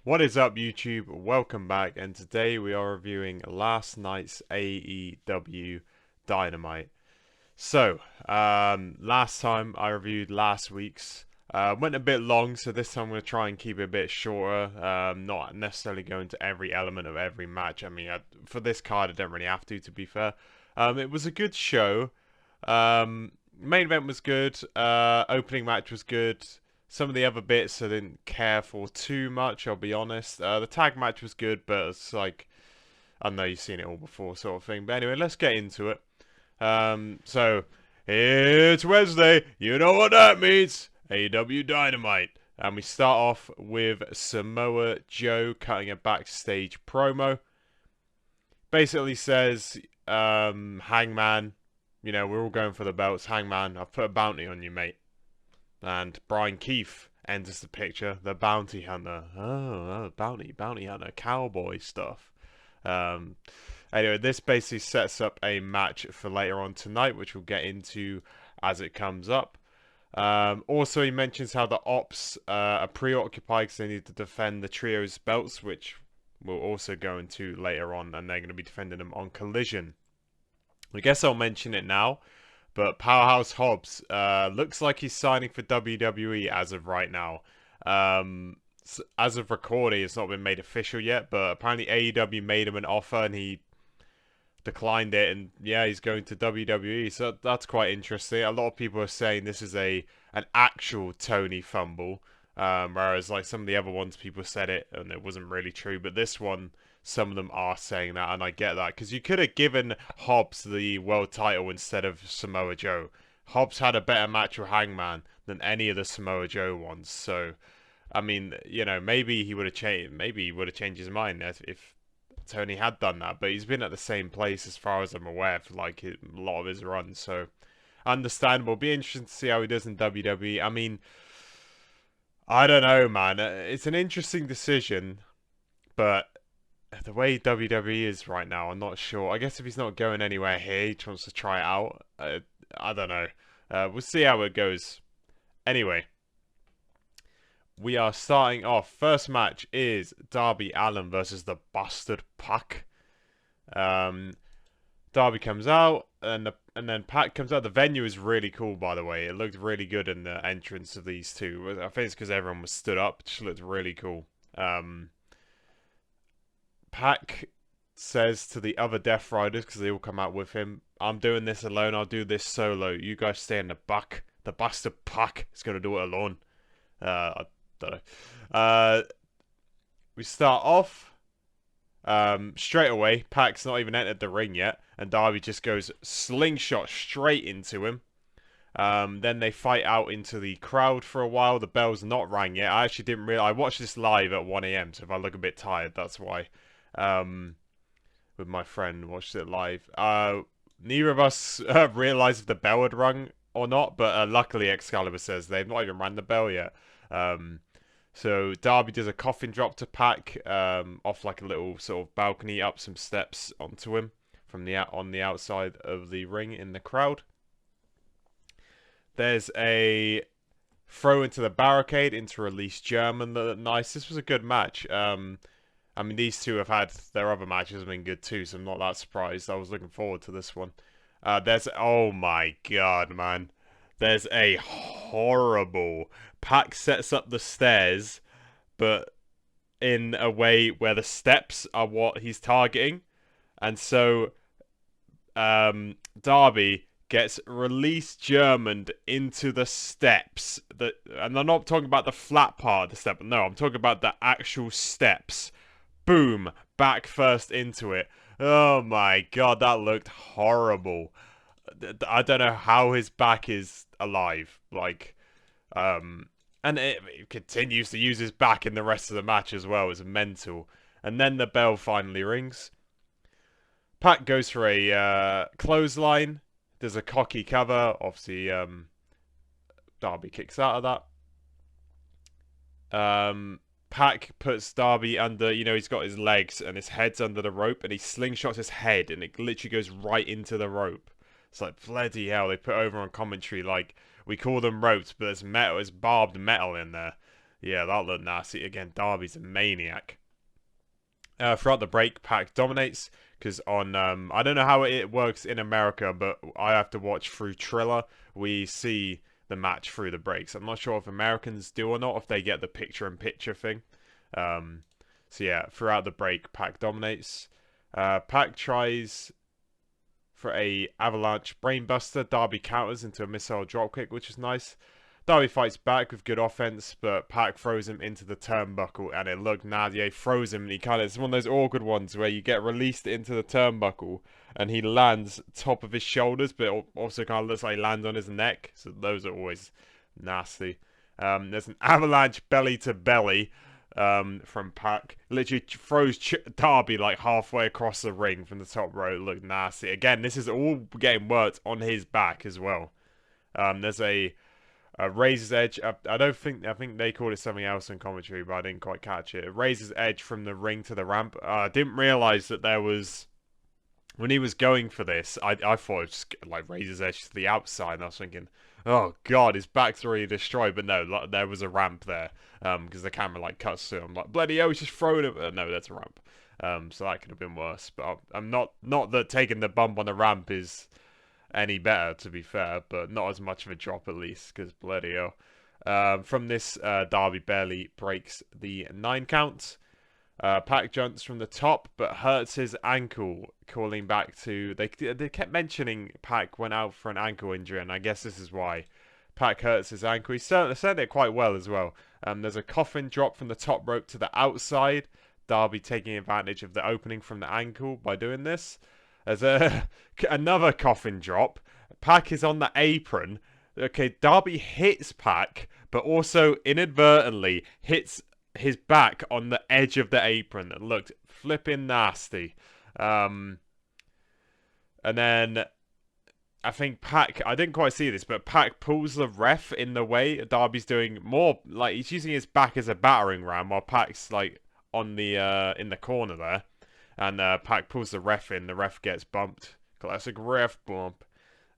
What is up, YouTube? Welcome back, and today we are reviewing last night's AEW Dynamite. Last time I reviewed last week's. Went a bit long, so this time I'm going to try and keep it a bit shorter. Not necessarily go into every element of every match. For this card, I don't really have to be fair. It was a good show. Main event was good. Opening match was good. Some of the other bits I didn't care for too much, I'll be honest. The tag match was good, but it's like, I know you've seen it all before sort of thing. But anyway, let's get into it. So, it's Wednesday. You know what that means. AEW Dynamite. And we start off with Samoa Joe cutting a backstage promo. Basically says, Hangman, we're all going for the belts. Hangman, I've put a bounty on you, mate. And Bryan Keith enters the picture, the bounty hunter. Oh, bounty hunter, cowboy stuff. Anyway, this basically sets up a match for later on tonight, which we'll get into as it comes up. Also, he mentions how the Ops are preoccupied because they need to defend the Trio's belts, which we'll also go into later on, and they're going to be defending them on Collision. I guess I'll mention it now. But Powerhouse Hobbs looks like he's signing for WWE as of right now. As of recording, it's not been made official yet, but apparently AEW made him an offer and he declined it, and yeah, he's going to WWE. So that's quite interesting. A lot of people are saying this is an actual Tony fumble, whereas like some of the other ones, people said it and it wasn't really true. But this one, some of them are saying that, and I get that, because you could have given Hobbs the world title instead of Samoa Joe. Hobbs had a better match with Hangman than any of the Samoa Joe ones. So, I mean, maybe he would have changed. Maybe he would have changed his mind if Tony had done that. But he's been at the same place, as far as I'm aware, for like a lot of his runs. So, understandable. Be interesting to see how he does in WWE. I mean, I don't know, man. It's an interesting decision, but the way WWE is right now, I'm not sure. I guess if he's not going anywhere here, he wants to try it out. I don't know. We'll see how it goes. Anyway, we are starting off. First match is Darby Allin versus the Bastard Pac. Darby comes out, and then Pac comes out. The venue is really cool, by the way. It looked really good in the entrance of these two. I think it's because everyone was stood up. It just looked really cool. Pac says to the other Death Riders, because they all come out with him, I'm doing this alone, I'll do this solo. You guys stay in the back. The Bastard Pac is going to do it alone. I don't know. We start off straight away. Pac's not even entered the ring yet, and Darby just goes slingshot straight into him. Then they fight out into the crowd for a while. The bell's not rang yet. I actually didn't realize. I watched this live at 1 a.m., so if I look a bit tired, that's why. With my friend, watched it live. Neither of us realized if the bell had rung or not, but luckily Excalibur says they've not even rang the bell yet. So Darby does a coffin drop to Pac off like a little sort of balcony, up some steps onto him from on the outside of the ring in the crowd. There's a throw into the barricade into release German. Nice. This was a good match. I mean, these two have had their other matches have been good too, so I'm not that surprised. I was looking forward to this one. Oh my god, man. There's a horrible... Pac sets up the stairs, but in a way where the steps are what he's targeting. And so, Darby gets released Germaned into the steps. And I'm not talking about the flat part of the step. No, I'm talking about the actual steps. Boom, back first into it. Oh my god, that looked horrible. I don't know how his back is alive. Like, and it continues to use his back in the rest of the match as well. It's mental. And then the bell finally rings. Pac goes for a clothesline. There's a cocky cover. Obviously, Darby kicks out of that. Pac puts Darby under, he's got his legs and his head's under the rope, and he slingshots his head, and it literally goes right into the rope. It's like, bloody hell, they put over on commentary, like, we call them ropes, but there's metal, there's barbed metal in there. Yeah, that looked nasty. Again, Darby's a maniac. Throughout the break, Pac dominates because on I don't know how it works in America, but I have to watch through Triller. We see the match through the breaks. I'm not sure if Americans do or not, if they get the picture-in-picture thing. Um, so yeah, throughout the break, Pac dominates. Pac tries for a avalanche brainbuster. Darby counters into a missile dropkick, which is nice. Darby fights back with good offense, but Pac throws him into the turnbuckle, and it looked Nadia throws him, and it's one of those awkward ones where you get released into the turnbuckle, and he lands top of his shoulders, but it also kind of looks like he lands on his neck, so those are always nasty. There's an avalanche belly to belly from Pac. Literally throws Darby like halfway across the ring from the top rope. It looked nasty. Again, this is all getting worked on his back as well. There's a Razor's Edge. I think they called it something else in commentary, but I didn't quite catch it. A Razor's Edge from the ring to the ramp. I didn't realize that there was, when he was going for this, I thought it was just like Razor's Edge to the outside, and I was thinking, oh god, his back's already destroyed. But no, there was a ramp there, because the camera like cuts to him. I'm like, bloody hell, he's just throwing it. No, that's a ramp. So that could have been worse. But I'm not that taking the bump on the ramp is any better, to be fair, but not as much of a drop at least, because bloody hell. From this, Darby barely breaks the 9 count. Pac jumps from the top, but hurts his ankle, calling back to... They kept mentioning Pac went out for an ankle injury, and I guess this is why. Pac hurts his ankle. He said it quite well as well. There's a coffin drop from the top rope to the outside. Darby taking advantage of the opening from the ankle by doing this. There's another coffin drop. Pac is on the apron. Okay, Darby hits Pac, but also inadvertently hits his back on the edge of the apron. That looked flipping nasty. And then I think Pac, I didn't quite see this, but Pac pulls the ref in the way. Darby's doing more, like, he's using his back as a battering ram, while Pac's like on the in the corner there. And Pac pulls the ref in. The ref gets bumped. Classic ref bump.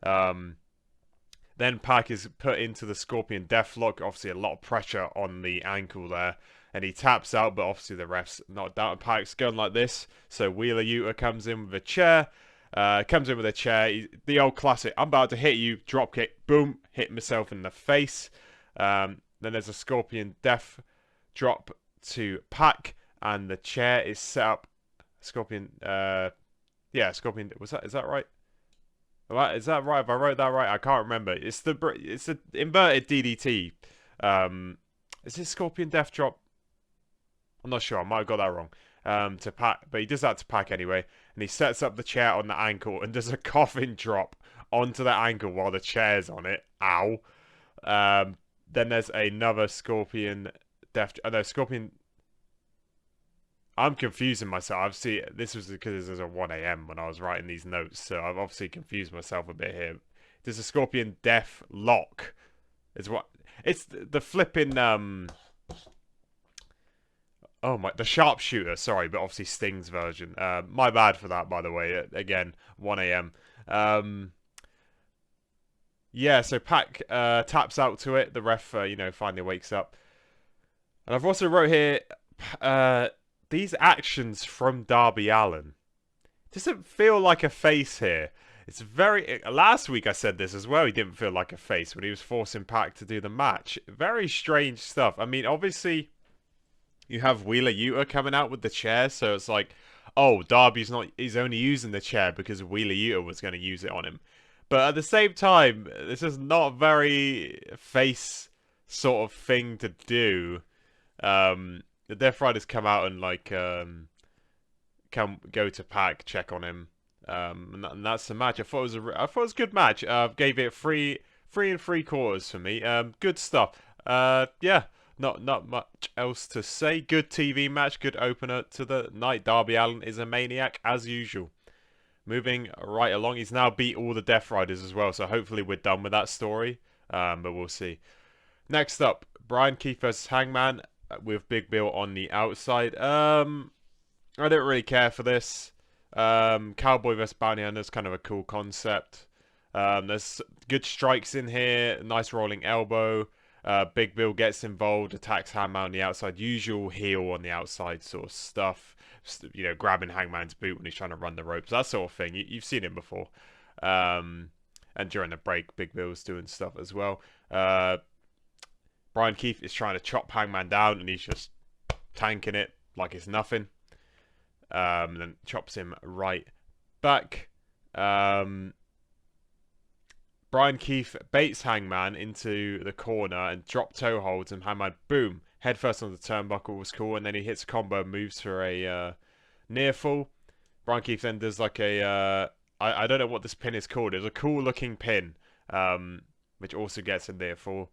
Then Pac is put into the Scorpion Deathlock. Obviously, a lot of pressure on the ankle there. And he taps out, but obviously the ref's not down. Pac's going like this. So Wheeler Yuta comes in with a chair. The old classic. I'm about to hit you. Drop kick. Boom. Hit myself in the face. Then there's a Scorpion Death drop to Pac. And the chair is set up. Scorpion, Scorpion. Is that right? Is that right? If I wrote that right, I can't remember. It's the inverted DDT. Is it Scorpion Death Drop? I'm not sure. I might have got that wrong. To Pac, but he does that to Pac anyway, and he sets up the chair on the ankle and does a coffin drop onto the ankle while the chair's on it. Ow. Then there's another Scorpion Death. No, Scorpion. I'm confusing myself. This was because it was a 1 a.m. when I was writing these notes, so I've obviously confused myself a bit here. There's a Scorpion Death Lock. It's the flipping the sharpshooter. Sorry, but obviously Sting's version. My bad for that, by the way. Again, 1 a.m. Yeah, so Pac taps out to it. The ref, finally wakes up. And I've also wrote here. These actions from Darby Allin doesn't feel like a face here. It's very... Last week I said this as well. He didn't feel like a face when he was forcing Pac to do the match. Very strange stuff. I mean, obviously, you have Wheeler Yuta coming out with the chair, so it's like, oh, Darby's not... He's only using the chair because Wheeler Yuta was going to use it on him. But at the same time, this is not very face sort of thing to do. The Death Riders come out and come go to Pac, check on him, and that's the match. I thought it was a good match. Gave it 3 3.75 for me. Good stuff. Yeah, not much else to say. Good TV match, good opener to the night. Darby Allin is a maniac as usual. Moving right along, he's now beat all the Death Riders as well, so hopefully we're done with that story. But we'll see. Next up, Bryan Keith versus Hangman, with Big Bill on the outside. I don't really care for this. Cowboy vs Bounty Hunter is kind of a cool concept. There's good strikes in here. Nice rolling elbow. Big Bill gets involved, attacks Hangman on the outside, usual heel on the outside sort of stuff. You know, grabbing Hangman's boot when he's trying to run the ropes, that sort of thing. You've seen him before. And during the break, Big Bill's doing stuff as well. Bryan Keith is trying to chop Hangman down, and he's just tanking it like it's nothing. And then chops him right back. Bryan Keith baits Hangman into the corner and drop toe holds, and Hangman, boom, head first on the turnbuckle was cool, and then he hits a combo, moves for a near fall. Bryan Keith then does like a I don't know what this pin is called. It's a cool looking pin, which also gets a near fall.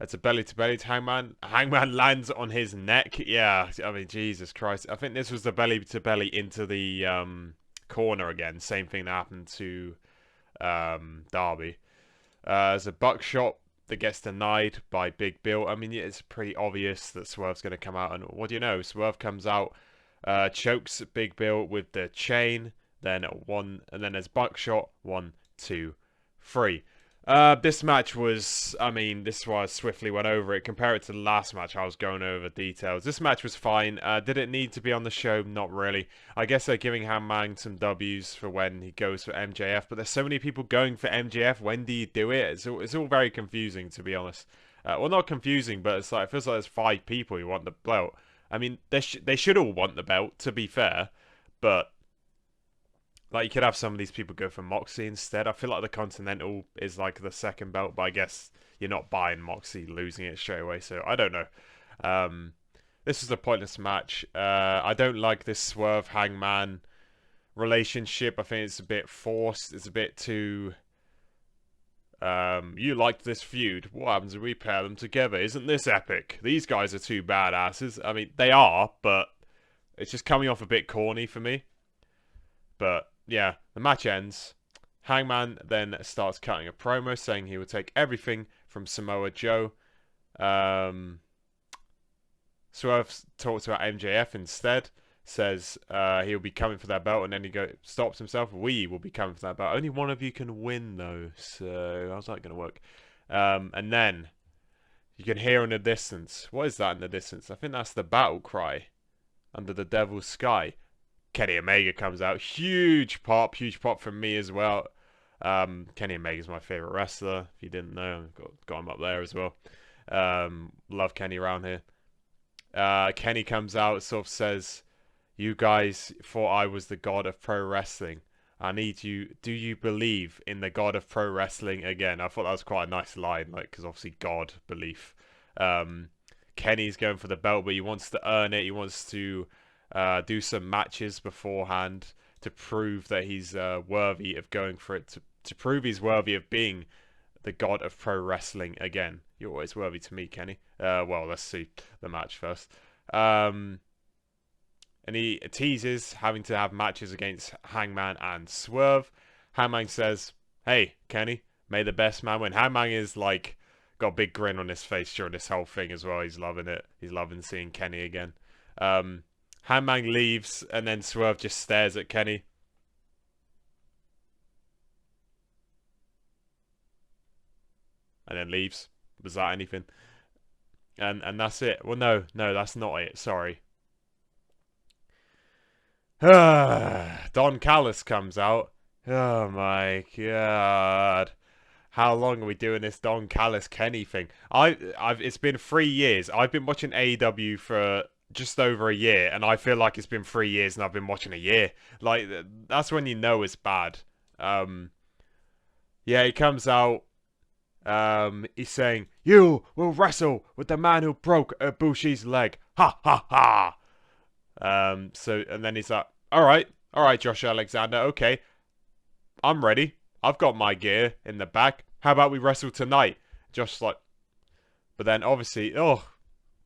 It's a belly to belly to Hangman. Hangman lands on his neck. Yeah, I mean, Jesus Christ. I think this was the belly to belly into the corner again. Same thing that happened to Darby. There's a buckshot that gets denied by Big Bill. I mean, it's pretty obvious that Swerve's going to come out. And what do you know? Swerve comes out, chokes Big Bill with the chain. Then one, and then there's buckshot. 1, 2, 3. This match was, I mean, this is why I swiftly went over it. Compare it to the last match, I was going over details. This match was fine. Did it need to be on the show? Not really. I guess they're giving Hangman some W's for when he goes for MJF, but there's so many people going for MJF. When do you do it? It's all very confusing, to be honest. Well, not confusing, but it's like, it feels like there's 5 people who want the belt. I mean, they should all want the belt, to be fair, but like, you could have some of these people go for Moxie instead. I feel like the Continental is like the second belt, but I guess you're not buying Moxie losing it straight away, so I don't know. This is a pointless match. I don't like this Swerve Hangman relationship. I think it's a bit forced. It's a bit too... you liked this feud. What happens if we pair them together? Isn't this epic? These guys are two badasses. I mean, they are, but it's just coming off a bit corny for me. But yeah, the match ends. Hangman then starts cutting a promo saying he will take everything from Samoa Joe. Swerve talks about MJF instead. Says he'll be coming for that belt, and then he stops himself. We will be coming for that belt. Only one of you can win, though. So how's that going to work? And then you can hear in the distance. What is that in the distance? I think that's the battle cry under the devil's sky. Kenny Omega comes out. Huge pop from me as well. Kenny Omega's my favorite wrestler. If you didn't know, got him up there as well. Love Kenny around here. Kenny comes out, sort of says, "You guys thought I was the god of pro wrestling. I need you. Do you believe in the god of pro wrestling again?" I thought that was quite a nice line, like, because obviously God belief. Kenny's going for the belt, but he wants to earn it. He wants to do some matches beforehand to prove that he's worthy of going for it, to prove he's worthy of being the god of pro wrestling again. You're always worthy to me, Kenny. Well, let's see the match first. And he teases having to have matches against Hangman and Swerve. Hangman says, "Hey, Kenny, may the best man win." Hangman is like got a big grin on his face during this whole thing as well. He's loving it. He's loving seeing Kenny again. Hangman leaves, and then Swerve just stares at Kenny. And then leaves. Was that anything? And that's it. Well, no, that's not it. Sorry. Don Callis comes out. Oh my god. How long are we doing this Don Callis Kenny thing? It's been 3 years. I've been watching AEW for just over a year, and I feel like it's been 3 years and I've been watching a year. Like, that's when you know it's bad. Yeah, he comes out. He's saying, "You will wrestle with the man who broke Ibushi's leg. Ha ha ha." And then he's like, all right, Josh Alexander, okay, I'm ready. I've got my gear in the back. How about we wrestle tonight? Josh's like, but then obviously, the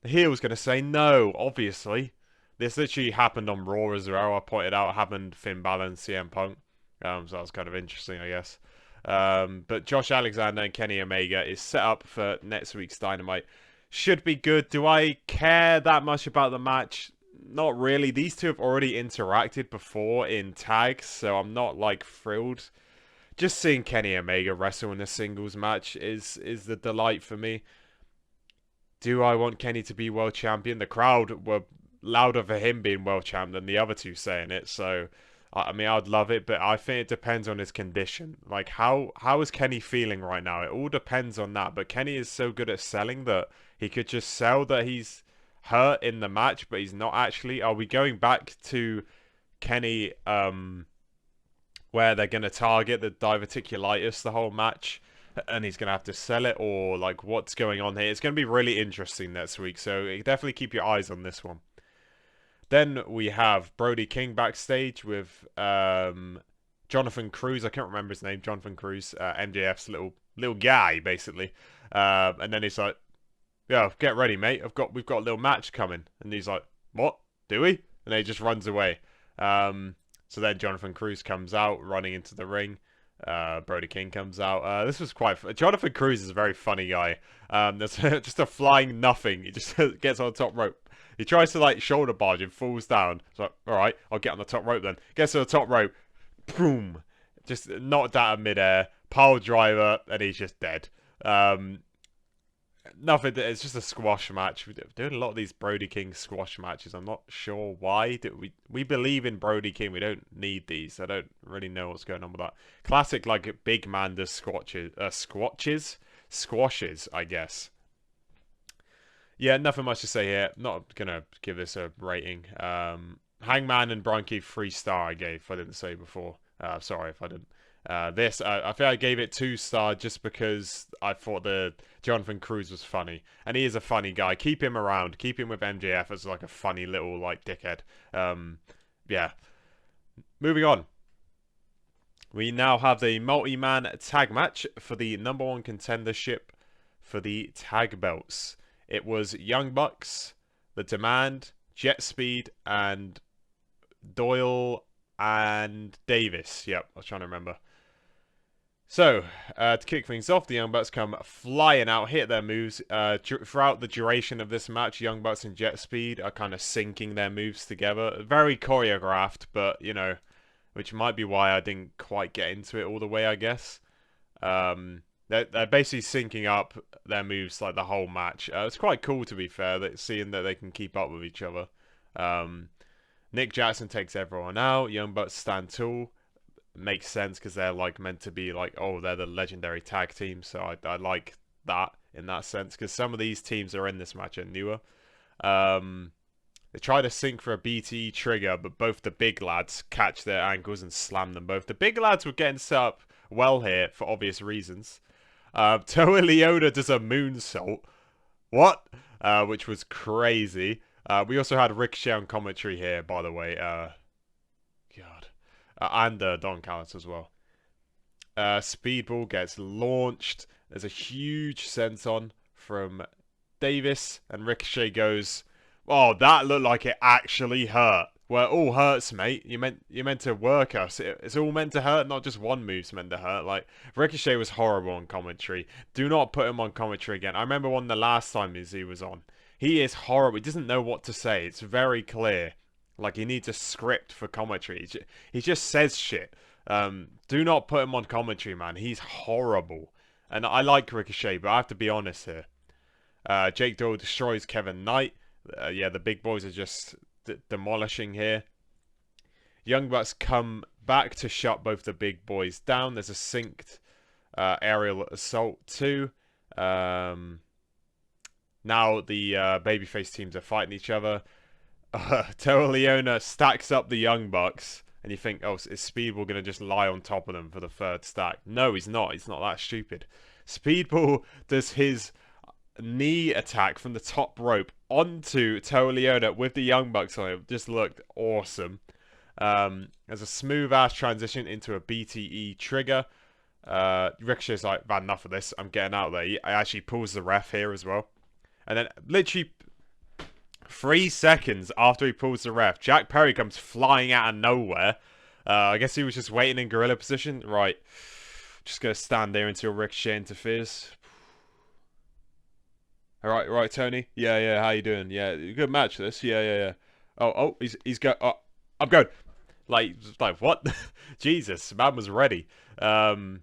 heel's going to say no, obviously. This literally happened on Raw as well. I pointed out it happened Finn Balor and CM Punk. So that was kind of interesting, I guess. But Josh Alexander and Kenny Omega is set up for next week's Dynamite. Should be good. Do I care that much about the match? Not really. These two have already interacted before in tags, so I'm not, like, thrilled. Just seeing Kenny Omega wrestle in a singles match is the delight for me. do I want Kenny to be world champion? The crowd were louder for him being world champ than the other two saying it. So, I mean, I'd love it, but I think it depends on his condition. Like, how is Kenny feeling right now? It all depends on that. But Kenny is so good at selling that he could just sell that he's hurt in the match, but he's not actually. Are we going back to Kenny, where they're going to target the diverticulitis the whole match? And he's going to have to sell it, or like what's going on here? It's going to be really interesting next week, so definitely keep your eyes on this one. Then we have Brody King backstage with Jonathan Cruz. I can't remember his name. Jonathan Cruz, MJF's little guy, basically. And then he's like, "Yeah, get ready, mate. We've got a little match coming." And he's like, "What? Do we?" And then he just runs away. So then Jonathan Cruz comes out, running into the ring. Brody King comes out. This was quite fun. Jonathan Cruz is a very funny guy. There's just a flying nothing. He just gets on the top rope. He tries to like shoulder barge and falls down. So alright, I'll get on the top rope then. Gets to the top rope. Boom. Just knocked out of midair. Pile driver, and he's just dead. Nothing. It's just a squash match. We're doing a lot of these Brody King squash matches. I'm not sure why. We believe in Brody King. We don't need these. I don't really know what's going on with that. Classic, like, big man does squashes, I guess. Yeah, nothing much to say here. Not gonna give this a rating. Hangman and Bryan 3-star I gave. I didn't say before. Sorry if I didn't. I think I gave it 2-star just because I thought the Jonathan Cruz was funny, and he is a funny guy. Keep him around. Keep him with MJF as like a funny little like dickhead. Yeah. Moving on. We now have the multi-man tag match for the #1 contendership for the tag belts. It was Young Bucks, The Demand, Jet Speed, and Doyle and Davis. Yep, I was trying to remember. So, to kick things off, the Young Bucks come flying out, hit their moves. Throughout the duration of this match, Young Bucks and Jet Speed are kind of syncing their moves together. Very choreographed, but, you know, which might be why I didn't quite get into it all the way, I guess. They're basically syncing up their moves like the whole match. It's quite cool, to be fair, seeing that they can keep up with each other. Nick Jackson takes everyone out. Young Bucks stand tall. Makes sense because they're like meant to be like, oh, they're the legendary tag team. So I like that in that sense, because some of these teams are in this match are newer. They try to sync for a BTE trigger, but both the big lads catch their ankles and slam them both. The big lads were getting set up well here for obvious reasons. Toa Leona does a moonsault. What? Which was crazy. We also had Ricochet on commentary here, by the way. God. And Don Callis as well. Speedball gets launched. There's a huge senton from Davis, and Ricochet goes, "Oh, that looked like it actually hurt." Well, it all hurts, mate. You meant to work us. It's all meant to hurt, not just one move's meant to hurt. Like, Ricochet was horrible on commentary. Do not put him on commentary again. I remember one the last time he was on. He is horrible. He doesn't know what to say. It's very clear. Like, he needs a script for commentary. He just says shit. Do not put him on commentary, man. He's horrible. And I like Ricochet, but I have to be honest here. Jake Doyle destroys Kevin Knight. Yeah, the big boys are just demolishing here. Young Bucks come back to shut both the big boys down. There's a synced aerial assault too. Now the babyface teams are fighting each other. Toa Leona stacks up the Young Bucks, and you think, oh, is Speedball going to just lie on top of them for the third stack? No, he's not. He's not that stupid. Speedball does his knee attack from the top rope onto Toa Leona with the Young Bucks on him. Just looked awesome. There's a smooth-ass transition into a BTE trigger. Ricochet's like, "I've had enough of this. I'm getting out of there." He actually pulls the ref here as well. And then literally 3 seconds after he pulls the ref, Jack Perry comes flying out of nowhere. I guess he was just waiting in gorilla position. Right. Just going to stand there until Ricochet interferes. Alright, right, Tony? Yeah, how you doing? Yeah, good match this. Yeah. Oh, he's go. Oh, I'm going. Like what? Jesus, man was ready. Then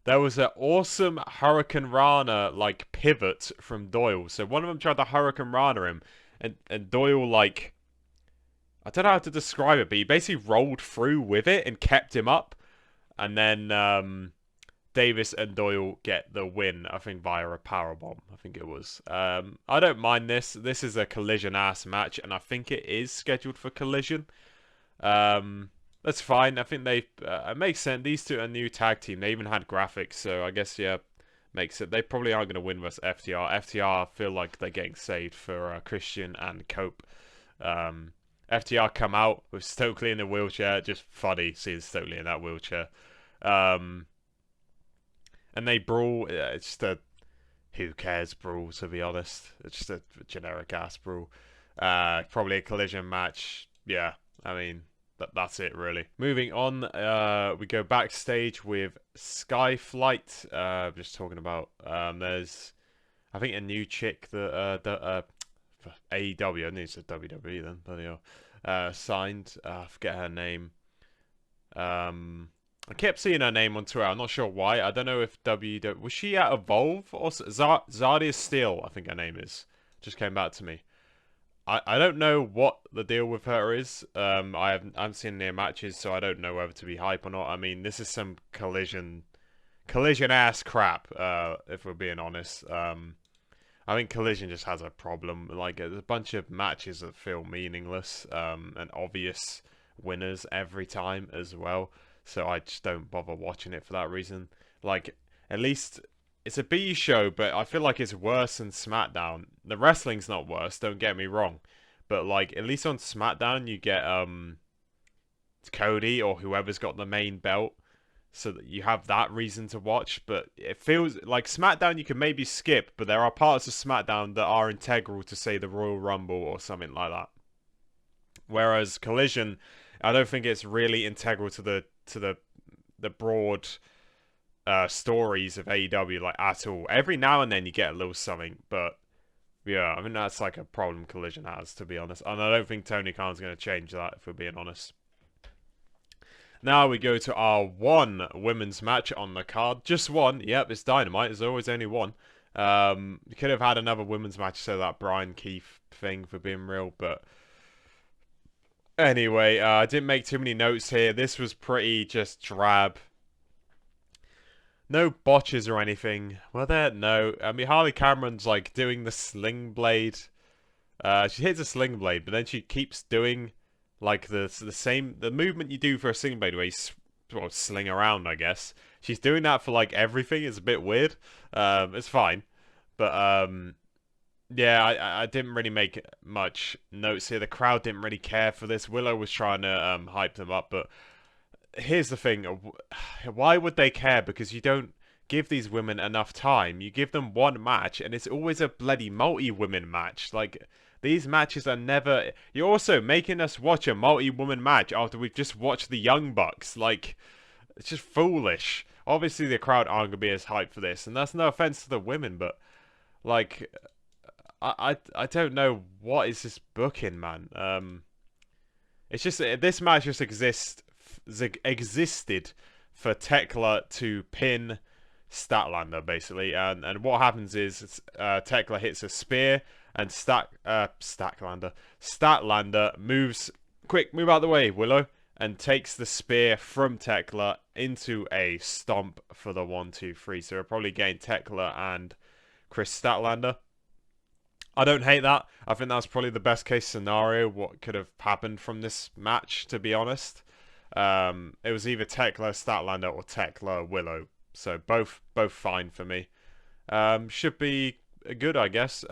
there was an awesome Hurricane Rana like pivot from Doyle. So one of them tried to Hurricane Rana him, and Doyle like, I don't know how to describe it, but he basically rolled through with it and kept him up, and then Davis and Doyle get the win, I think, via a powerbomb. I think it was. I don't mind this. This is a Collision-ass match, and I think it is scheduled for Collision. That's fine. I think they... it makes sense. These two are a new tag team. They even had graphics, so I guess, yeah, makes it. They probably aren't going to win versus FTR. FTR feel like they're getting saved for Christian and Cope. FTR come out with Stokely in a wheelchair. Just funny seeing Stokely in that wheelchair. And they brawl. It's just a who cares brawl, to be honest. It's just a generic ass brawl. Probably a Collision match. Yeah, I mean, that's it really. Moving on, we go backstage with Skyflight. Just talking about there's, I think, a new chick that for AEW. I knew it said WWE then. Bloody hell. Signed. I forget her name. I kept seeing her name on Twitter. I'm not sure why. I don't know if was she at Evolve or Zardia Steel, I think her name is. Just came back to me. I don't know what the deal with her is. I haven't seen any matches, so I don't know whether to be hype or not. I mean, this is some collision ass crap. If we're being honest. I think Collision just has a problem. Like, there's a bunch of matches that feel meaningless and obvious winners every time as well. So I just don't bother watching it for that reason. Like, at least it's a B show, but I feel like it's worse than SmackDown. The wrestling's not worse, don't get me wrong. But, like, at least on SmackDown, you get Cody or whoever's got the main belt. So that you have that reason to watch. But it feels like SmackDown you can maybe skip, but there are parts of SmackDown that are integral to, say, the Royal Rumble or something like that. Whereas Collision, I don't think it's really integral to the broad stories of AEW, like, at all. Every now and then you get a little something, but yeah, I mean, that's like a problem Collision has, to be honest. And I don't think Tony Khan's going to change that, if we're being honest. Now we go to our one women's match on the card. Just one. Yep, it's Dynamite. There's always only one. You could have had another women's match, so that Bryan Keith thing, for being real, but anyway, I didn't make too many notes here. This was pretty just drab. No botches or anything. Were there? No. I mean, Harley Cameron's like doing the sling blade. She hits a sling blade, but then she keeps doing like the movement you do for a sling blade, where you sling around, I guess. She's doing that for like everything. It's a bit weird. It's fine, but yeah, I didn't really make much notes here. The crowd didn't really care for this. Willow was trying to hype them up, but here's the thing. Why would they care? Because you don't give these women enough time. You give them one match, and it's always a bloody multi-women match. Like, these matches are never... You're also making us watch a multi-woman match after we've just watched the Young Bucks. Like, it's just foolish. Obviously, the crowd aren't going to be as hyped for this, and that's no offense to the women, but, like, I don't know what is this booking, man. It's just, this match just existed for Tekla to pin Statlander, basically, and what happens is Tekla hits a spear, and Statlander moves, quick, move out of the way, Willow, and takes the spear from Tekla into a stomp for the 1-2-3. So we're probably getting Tekla and Kris Statlander. I don't hate that. I think that's probably the best case scenario what could have happened from this match, to be honest. It was either Tekla Statlander or Tekla Willow, so both fine for me. Should be good, I guess.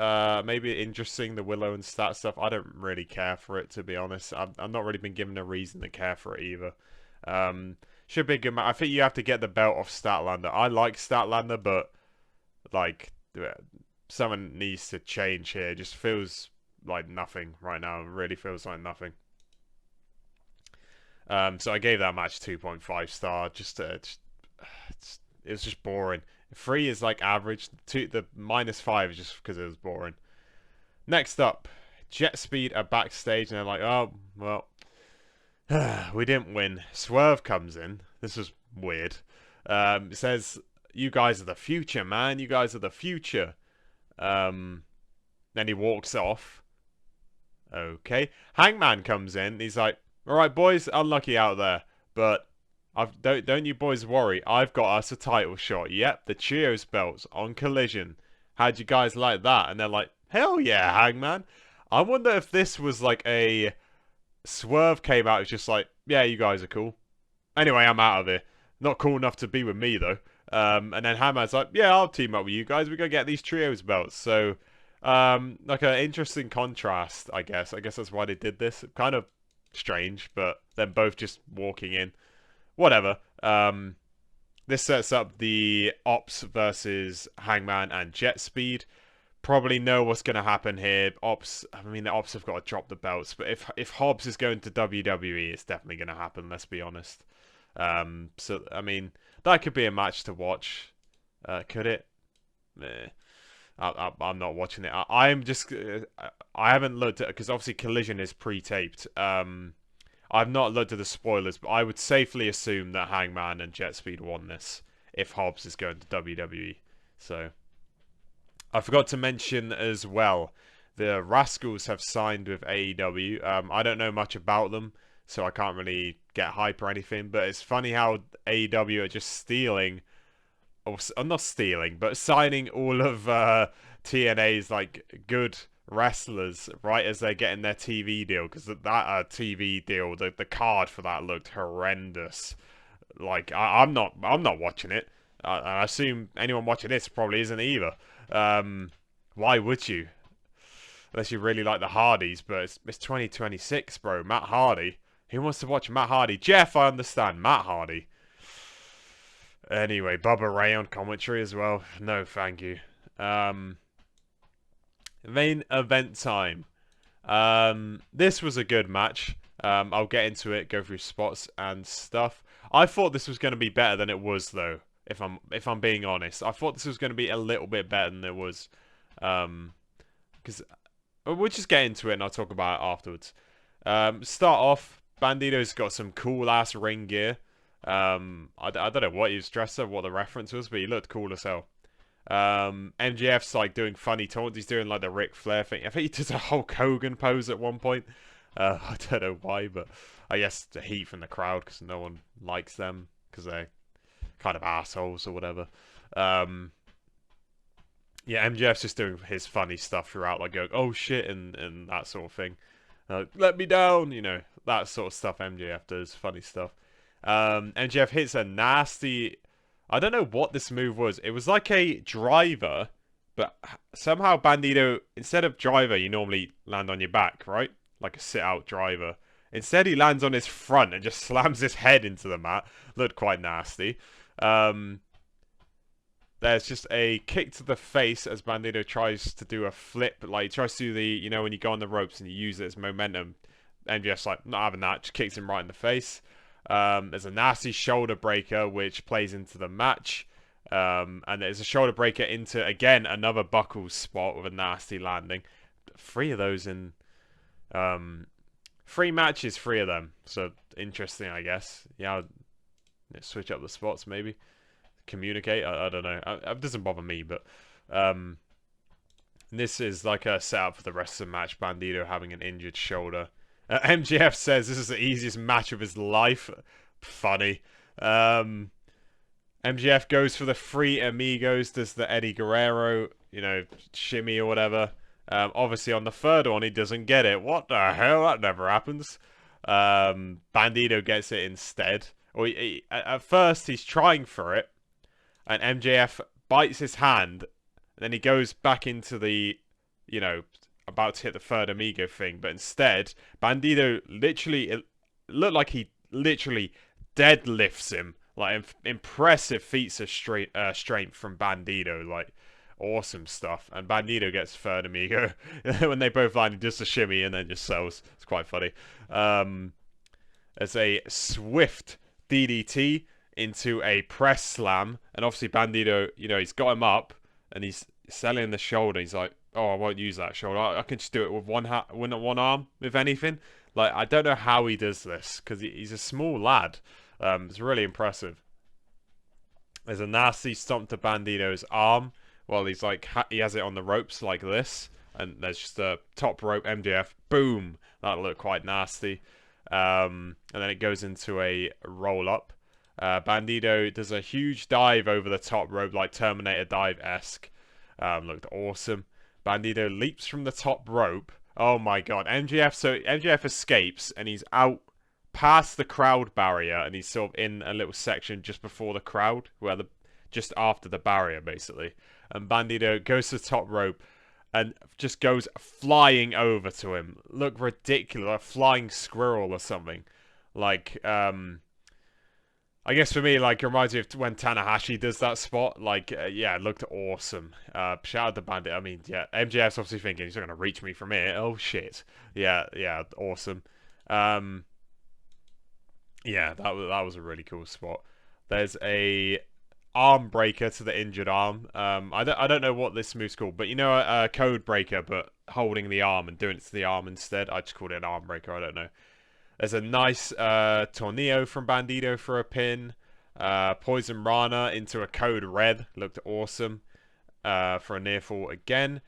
Maybe interesting, the Willow and Stat stuff. I don't really care for it, to be honest. I've not really been given a reason to care for it either. Should be a good match. I think you have to get the belt off Statlander. I like Statlander, but like, someone needs to change here. It just feels like nothing right now. It really feels like nothing. So I gave that match 2.5 star. It was just boring. 3 is like average. The -5 is just because it was boring. Next up, Jet Speed are backstage, and they're like, oh, well, we didn't win. Swerve comes in. This was weird. It says, you guys are the future, man. You guys are the future. Then he walks off. Okay. Hangman comes in. He's like, all right, boys, unlucky out there, but don't you boys worry. I've got us a title shot. Yep, the Trios belts on Collision. How'd you guys like that? And they're like, hell yeah, Hangman. I wonder if this was like a Swerve came out. It's just like, yeah, you guys are cool. Anyway, I'm out of here. Not cool enough to be with me though. And then Hangman's like, yeah, I'll team up with you guys. We're gonna get these Trios belts. So, like an interesting contrast, I guess. I guess that's why they did this. Kind of strange, but then both just walking in. Whatever. This sets up the Ops versus Hangman and Jet Speed. Probably know what's going to happen here. Ops, I mean, the Ops have got to drop the belts, but if Hobbs is going to WWE, it's definitely going to happen, let's be honest. So, I mean, that could be a match to watch. Could it? Meh. I'm not watching it. I'm just... I haven't looked at... Because obviously Collision is pre-taped. I've not looked at the spoilers, but I would safely assume that Hangman and Jet Speed won this if Hobbs is going to WWE. So, I forgot to mention as well, the Rascals have signed with AEW. I don't know much about them, so I can't really get hype or anything, but it's funny how AEW are just stealing, or not stealing, but signing all of TNA's like good wrestlers right as they're getting their TV deal, because that TV deal, the card for that looked horrendous. Like I'm not watching it. I assume anyone watching this probably isn't either. Why would you? Unless you really like the Hardys, but it's 2026, bro. Matt Hardy. Who wants to watch Matt Hardy? Jeff, I understand. Matt Hardy. Anyway, Bubba Ray on commentary as well. No, thank you. Main event time. This was a good match. I'll get into it, go through spots and stuff. I thought this was going to be better than it was, though. If I'm being honest, I thought this was going to be a little bit better than it was. Because we'll just get into it and I'll talk about it afterwards. Start off, Bandido's got some cool ass ring gear. I don't know what he was dressed up, what the reference was, but he looked cool as hell. MJF's like doing funny taunts. He's doing like the Ric Flair thing. I think he did a Hulk Hogan pose at one point. I don't know why, but I guess the heat from the crowd because no one likes them because they're kind of assholes or whatever. Yeah, MJF's just doing his funny stuff throughout, like going, oh shit, and that sort of thing. Let me down, you know, that sort of stuff MJF does, funny stuff. MJF hits a nasty... I don't know what this move was. It was like a driver, but somehow Bandido, instead of driver, you normally land on your back, right? Like a sit-out driver. Instead, he lands on his front and just slams his head into the mat. Looked quite nasty. There's just a kick to the face as Bandido tries to do a flip. Like, he tries to do the, you know, when you go on the ropes and you use it as momentum. MJF's like, not having that. Just kicks him right in the face. There's a nasty shoulder breaker, which plays into the match. And there's a shoulder breaker into, again, another buckle spot with a nasty landing. 3 of those in... 3 matches, 3 of them. So, interesting, I guess. Yeah, switch up the spots, maybe. Communicate, I don't know. It doesn't bother me, but... this is like a setup for the rest of the match. Bandido having an injured shoulder. MJF says this is the easiest match of his life. Funny. MJF goes for the 3 amigos, does the Eddie Guerrero, you know, shimmy or whatever. Obviously on the third one he doesn't get it. What the hell? That never happens. Bandido gets it instead. Or at first he's trying for it, and MJF bites his hand, and then he goes back into the, you know, about to hit the third amigo thing, but instead Bandido literally, it looked like he literally deadlifts him. Like impressive feats of strength from Bandido, like awesome stuff. And Bandido gets third amigo when they both land, he does a shimmy and then just sells. It's quite funny. There's a swift DDT into a press slam, and obviously Bandido, you know, he's got him up and he's selling the shoulder. He's like, oh, I won't use that shoulder. I can just do it with one arm, if anything. Like, I don't know how he does this, because he's a small lad. It's really impressive. There's a nasty stomp to Bandido's arm while he's like, he has it on the ropes like this. And there's just a top rope MJF. Boom! That looked quite nasty. And then it goes into a roll up. Bandido does a huge dive over the top rope, like Terminator dive-esque. Looked awesome. Bandido leaps from the top rope. Oh my god. MJF escapes and he's out past the crowd barrier and he's sort of in a little section just before the crowd, just after the barrier basically. And Bandido goes to the top rope and just goes flying over to him. Look ridiculous, like a flying squirrel or something. Like, I guess for me, like, it reminds me of when Tanahashi does that spot. Like, yeah, it looked awesome. Shout out to Bandit. I mean, yeah, MJF's obviously thinking, he's not going to reach me from here. Oh, shit. Yeah, awesome. Yeah, that was a really cool spot. There's a arm breaker to the injured arm. I don't know what this move's called, but you know, a code breaker, but holding the arm and doing it to the arm instead. I just called it an arm breaker. I don't know. There's a nice tornillo from Bandido for a pin. Poison Rana into a code red. Looked awesome for a near fall again.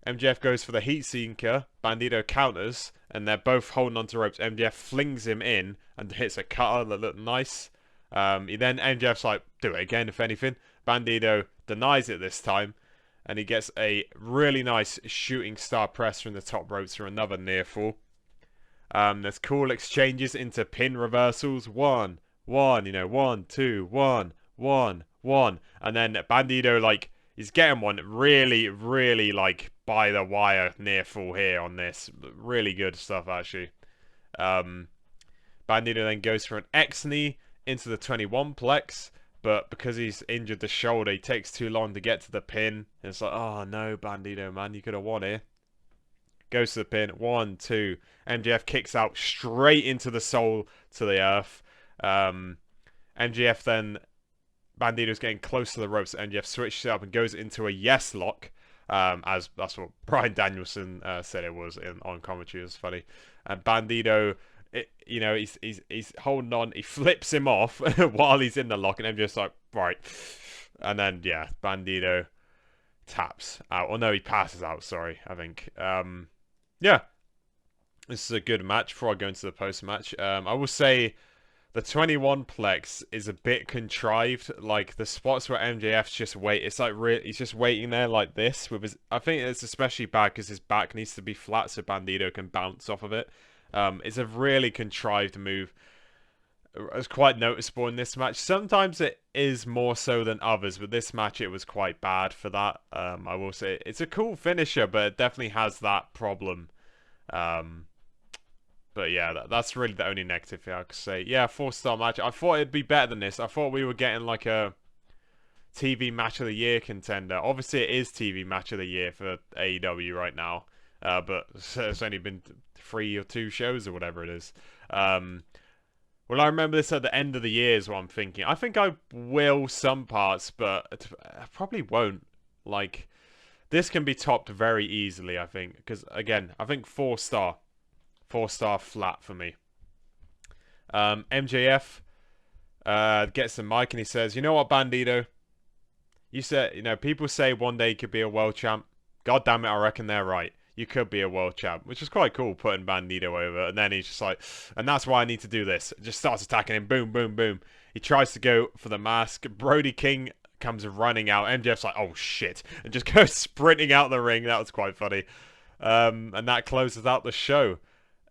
MJF goes for the heat sinker. Bandido counters. And they're both holding onto ropes. MJF flings him in and hits a cutter that looked nice. Then MJF's like, do it again if anything. Bandido denies it this time. And he gets a really nice shooting star press from the top ropes for another near fall. There's cool exchanges into pin reversals. One, you know, 1, 2, 1, 1, 1. And then Bandido, like, he's getting one really, really, like, by the wire near fall here on this. Really good stuff, actually. Bandido then goes for an X-knee into the 21 plex. But because he's injured the shoulder, he takes too long to get to the pin. And it's like, oh no, Bandido, man, you could have won here. Goes to the pin. 1, 2. MJF kicks out straight into the soul to the earth. MJF then... Bandido's getting close to the ropes. MJF switches it up and goes into a yes lock. As that's what Bryan Danielson said it was on commentary. It was funny. And Bandido... you know, he's holding on. He flips him off while he's in the lock. And MJF's like, right. And then, yeah, Bandido taps out. Or no, he passes out, sorry, I think. Yeah, this is a good match. Before I go into the post-match, I will say the 21 plex is a bit contrived. Like, the spots where MJF's just it's like he's just waiting there like this. With his, I think it's especially bad because his back needs to be flat so Bandido can bounce off of it. It's a really contrived move. It's quite noticeable in this match. Sometimes it is more so than others, but this match it was quite bad for that. I will say it's a cool finisher, but it definitely has that problem. But yeah, that's really the only negative thing I could say. Yeah, 4-star match. I thought it'd be better than this. I thought we were getting like a TV match of the year contender. Obviously, it is TV match of the year for AEW right now. But it's only been 3 or 2 shows or whatever it is. Well, I remember this at the end of the year is what I'm thinking. I think I will some parts, but I probably won't. Like, this can be topped very easily, I think. Because, again, I think 4-star. 4-star flat for me. MJF gets the mic and he says, you know what, Bandido? You said, you know, people say one day you could be a world champ. God damn it, I reckon they're right. You could be a world champ, which is quite cool, putting Bandido over. And then he's just like, and that's why I need to do this. Just starts attacking him. Boom, boom, boom. He tries to go for the mask. Brody King comes running out. MJF's like, oh, shit. And just goes sprinting out the ring. That was quite funny. And that closes out the show.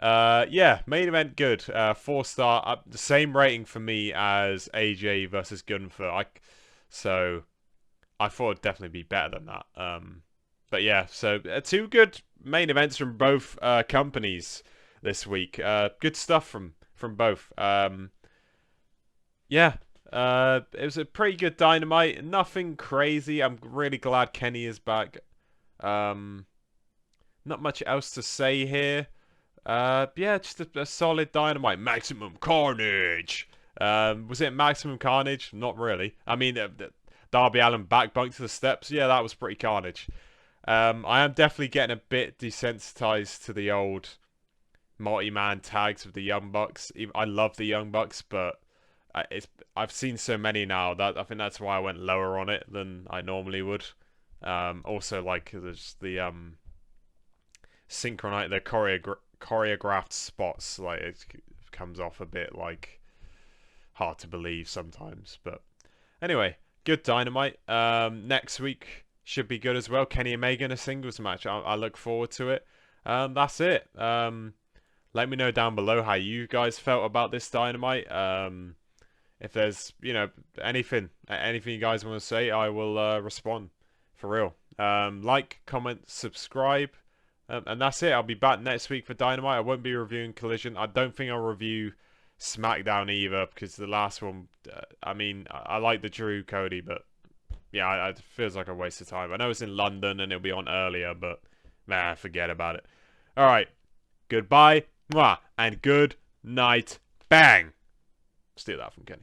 Yeah, main event good. 4-star. The same rating for me as AJ versus Gunther. So I thought it'd definitely be better than that. But yeah, so 2 good main events from both companies this week. Good stuff from both. Yeah, it was a pretty good Dynamite. Nothing crazy. I'm really glad Kenny is back. Not much else to say here. Yeah, just a solid Dynamite. Maximum Carnage. Was it Maximum Carnage? Not really. I mean, Darby Allin back bunk to the steps. Yeah, that was pretty carnage. I am definitely getting a bit desensitized to the old multi-man tags with the Young Bucks. I love the Young Bucks, but I've seen so many now that I think that's why I went lower on it than I normally would. Also, like there's the synchronize the choreographed spots. Like it comes off a bit like hard to believe sometimes. But anyway, good Dynamite. Next week should be good as well. Kenny Omega in a singles match. I look forward to it. That's it. Let me know down below how you guys felt about this Dynamite. If there's, anything you guys want to say, I will respond for real. Like, comment, subscribe, and that's it. I'll be back next week for Dynamite. I won't be reviewing Collision. I don't think I'll review SmackDown either because the last one. I like the Drew Cody, but yeah, it feels like a waste of time. I know it's in London and it'll be on earlier, but man, forget about it. All right, goodbye, mwah, and good night, bang. Steal that from Kenny.